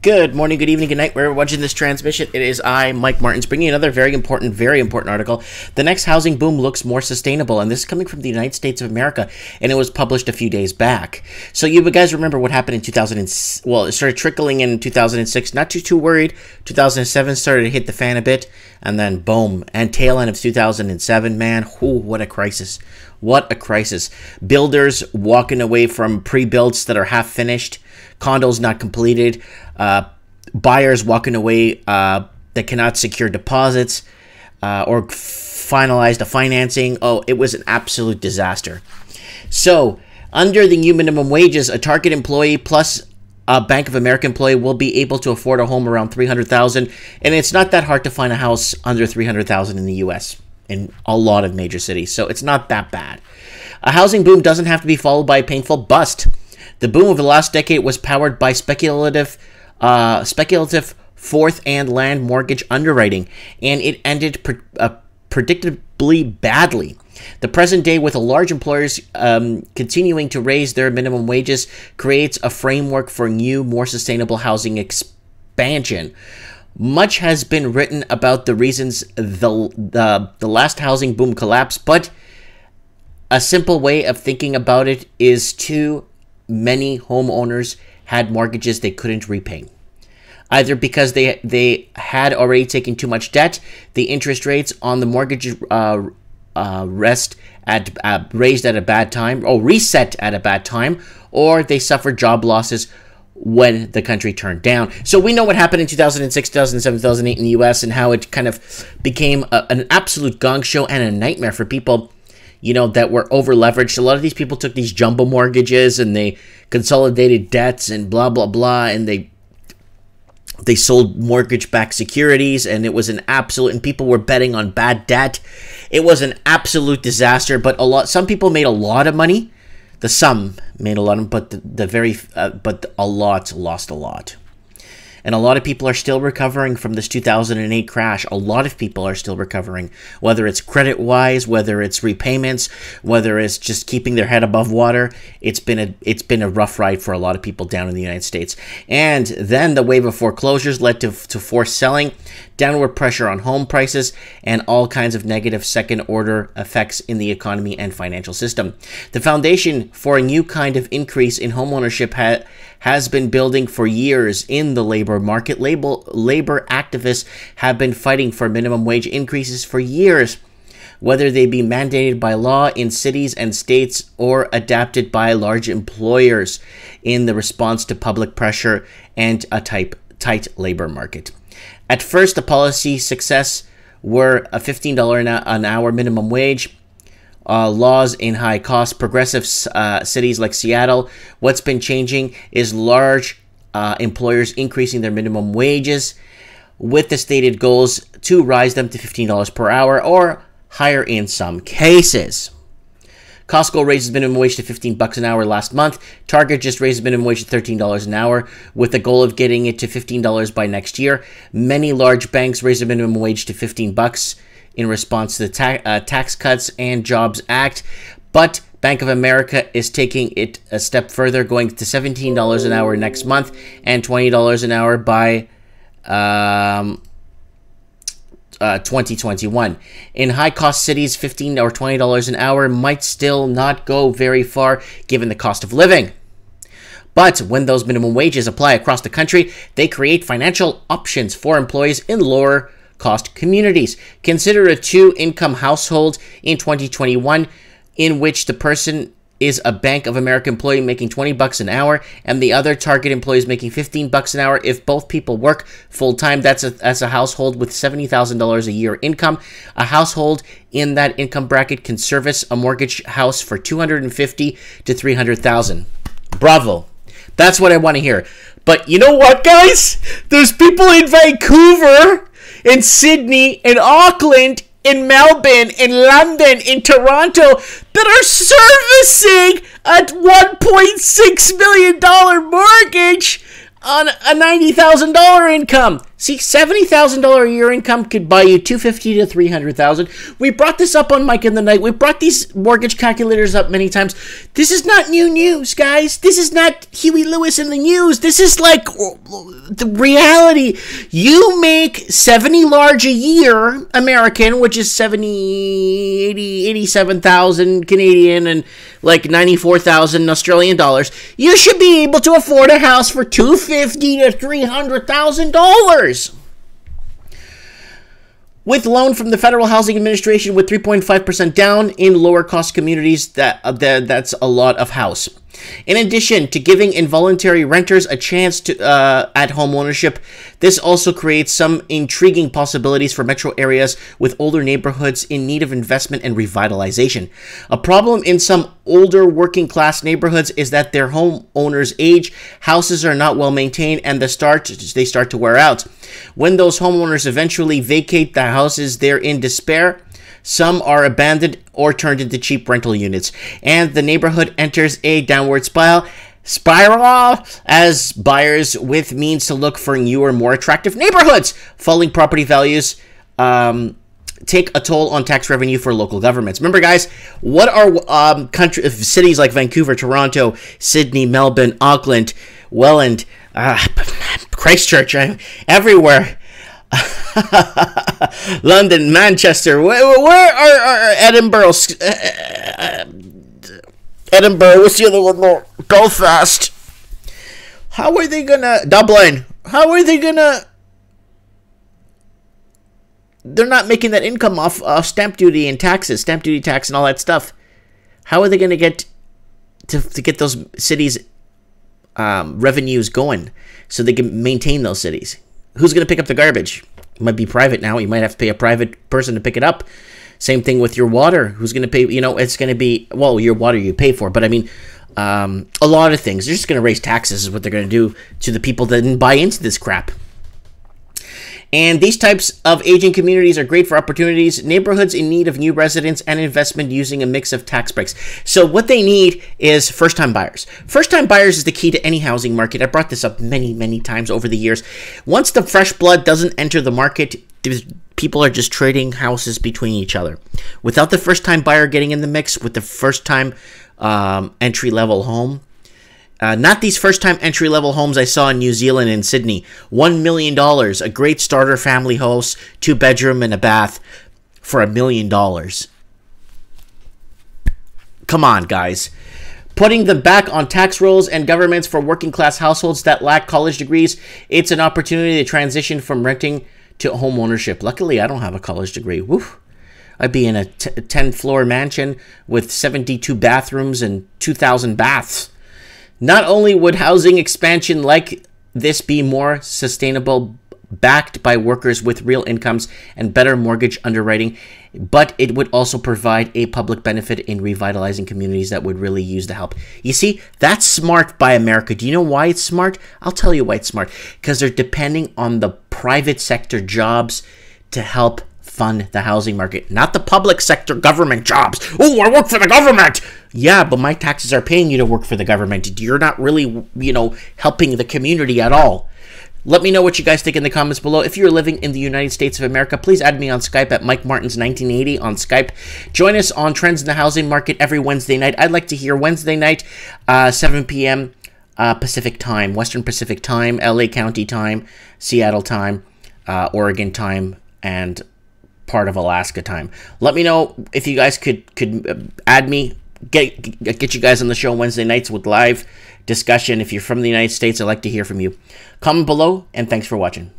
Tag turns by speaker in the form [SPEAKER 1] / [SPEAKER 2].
[SPEAKER 1] Good morning, good evening, good night. Wherever you're watching this transmission, it is I, Mike Martins, bringing you another very important article. The next housing boom looks more sustainable, and this is coming from the United States of America, and it was published a few days back. So you guys remember what happened in 2000? Well, it started trickling in 2006. Not too worried. 2007 started to hit the fan a bit, and then boom. And tail end of 2007, man, what a crisis! What a crisis! Builders walking away from pre-builts that are half finished. Condos not completed, buyers walking away that cannot secure deposits or finalize the financing. Oh, it was an absolute disaster. So, under the new minimum wages, a Target employee plus a Bank of America employee will be able to afford a home around $300,000, and it's not that hard to find a house under $300,000 in the U.S. in a lot of major cities, so it's not that bad. A housing boom doesn't have to be followed by a painful bust. The boom of the last decade was powered by speculative fourth and land mortgage underwriting, and it ended predictably badly. The present day, with a large employers continuing to raise their minimum wages, creates a framework for new, more sustainable housing expansion. Much has been written about the reasons the last housing boom collapsed, but a simple way of thinking about it is too many homeowners had mortgages they couldn't repay. Either because they had already taken too much debt, the interest rates on the mortgage raised at a bad time, or reset at a bad time, or they suffered job losses when the country turned down. So we know what happened in 2006, 2007, 2008 in the US, and how it kind of became an absolute gong show and a nightmare for people, you know, that were over leveraged. A lot of these people took these jumbo mortgages and they consolidated debts and blah blah blah, and they sold mortgage-backed securities, and it was an absolute, and people were betting on bad debt. It was an absolute disaster. But some people made a lot of money. Some made a lot of, but but a lot lost a lot. And a lot of people are still recovering from this 2008 crash. A lot of people are still recovering, whether it's credit-wise, whether it's repayments, whether it's just keeping their head above water. It's been a rough ride for a lot of people down in the United States. And then the wave of foreclosures led to forced selling, downward pressure on home prices, and all kinds of negative second-order effects in the economy and financial system. The foundation for a new kind of increase in homeownership has been building for years in the labor market. Labor activists have been fighting for minimum wage increases for years, whether they be mandated by law in cities and states or adapted by large employers in the response to public pressure and a tight labor market. At first, the policy success were a $15 an hour minimum wage, laws in high-cost progressive cities like Seattle. What's been changing is large employers increasing their minimum wages with the stated goals to rise them to $15 per hour or higher in some cases. Costco raises minimum wage to $15 an hour last month. Target just raised minimum wage to $13 an hour with the goal of getting it to $15 by next year. Many large banks raised the minimum wage to $15 in response to the Tax Cuts and Jobs Act, but Bank of America is taking it a step further, going to $17 an hour next month and $20 an hour by 2021. In high-cost cities, $15 or $20 an hour might still not go very far given the cost of living. But when those minimum wages apply across the country, they create financial options for employees in lower cost communities. Consider a two-income household in 2021 in which the person is a Bank of America employee making $20 an hour and the other Target employee is making $15 an hour. If both people work full-time, that's a household with $70,000 a year income. A household in that income bracket can service a mortgage house for $250,000 to $300,000. Bravo. That's what I want to hear. But you know what, guys? There's people in Vancouver, in Sydney, in Auckland, in Melbourne, in London, in Toronto that are servicing a $1.6 million mortgage on a $90,000 income. See, $70,000 a year income could buy you $250,000 to $300,000. We brought this up on Mike in the Night. We brought these mortgage calculators up many times. This is not new news, guys. This is not Huey Lewis in the news. This is like the reality. You make 70 large a year, American, which is 70, 80, 87,000 Canadian and like 94,000 Australian dollars. You should be able to afford a house for $250,000 to $300,000. With loan from the Federal Housing Administration with 3.5% down in lower cost communities, that's a lot of house. In addition to giving involuntary renters a chance to at home ownership, this also creates some intriguing possibilities for metro areas with older neighborhoods in need of investment and revitalization. A problem in some older working class neighborhoods is that their homeowners age, houses are not well maintained, and they start to wear out. When those homeowners eventually vacate the houses, they're in despair. Some are abandoned or turned into cheap rental units, and the neighborhood enters a downward spiral as buyers with means to look for newer, more attractive neighborhoods. Falling property values take a toll on tax revenue for local governments. Remember, guys, what are cities like Vancouver, Toronto, Sydney, Melbourne, Auckland, Welland, Christchurch, everywhere. London, Manchester, where are Edinburgh? Edinburgh, what's the other one more? Belfast. How are they gonna... Dublin. How are they gonna... They're not making that income off stamp duty and taxes, stamp duty tax and all that stuff. How are they gonna get to get those cities' revenues going so they can maintain those cities? Who's going to pick up the garbage? It might be private now. You might have to pay a private person to pick it up. Same thing with your water. Who's going to pay? You know, it's going to be, well, your water you pay for. But I mean, a lot of things. They're just going to raise taxes is what they're going to do to the people that didn't buy into this crap. And these types of aging communities are great for opportunities, neighborhoods in need of new residents, and investment using a mix of tax breaks. So what they need is first-time buyers. First-time buyers is the key to any housing market. I brought this up many, many times over the years. Once the fresh blood doesn't enter the market, people are just trading houses between each other. Without the first-time buyer getting in the mix with the first-time entry-level home, not these first-time entry-level homes I saw in New Zealand and Sydney. $1 million, a great starter family house, 2-bedroom and a bath for $1 million. Come on, guys. Putting them back on tax rolls and governments for working-class households that lack college degrees, it's an opportunity to transition from renting to home ownership. Luckily, I don't have a college degree. Woo. I'd be in a 10-floor mansion with 72 bathrooms and 2,000 baths. Not only would housing expansion like this be more sustainable, backed by workers with real incomes and better mortgage underwriting, but it would also provide a public benefit in revitalizing communities that would really use the help. You see, that's smart by America. Do you know why it's smart? I'll tell you why it's smart. Because they're depending on the private sector jobs to help fund the housing market, not the public sector government jobs. Oh, I work for the government. Yeah, but my taxes are paying you to work for the government. You're not really, you know, helping the community at all. Let me know what you guys think in the comments below. If you're living in the United States of America, please add me on Skype at Mike Martins 1980 on Skype. Join us on Trends in the Housing Market every Wednesday night. I'd like to hear Wednesday night, 7 p.m. Pacific time, Western Pacific time, LA County time, Seattle time, Oregon time, and part of Alaska time. Let me know if you guys could add me, get you guys on the show Wednesday nights with live discussion. If you're from the United States, I'd like to hear from you. Comment below, and thanks for watching.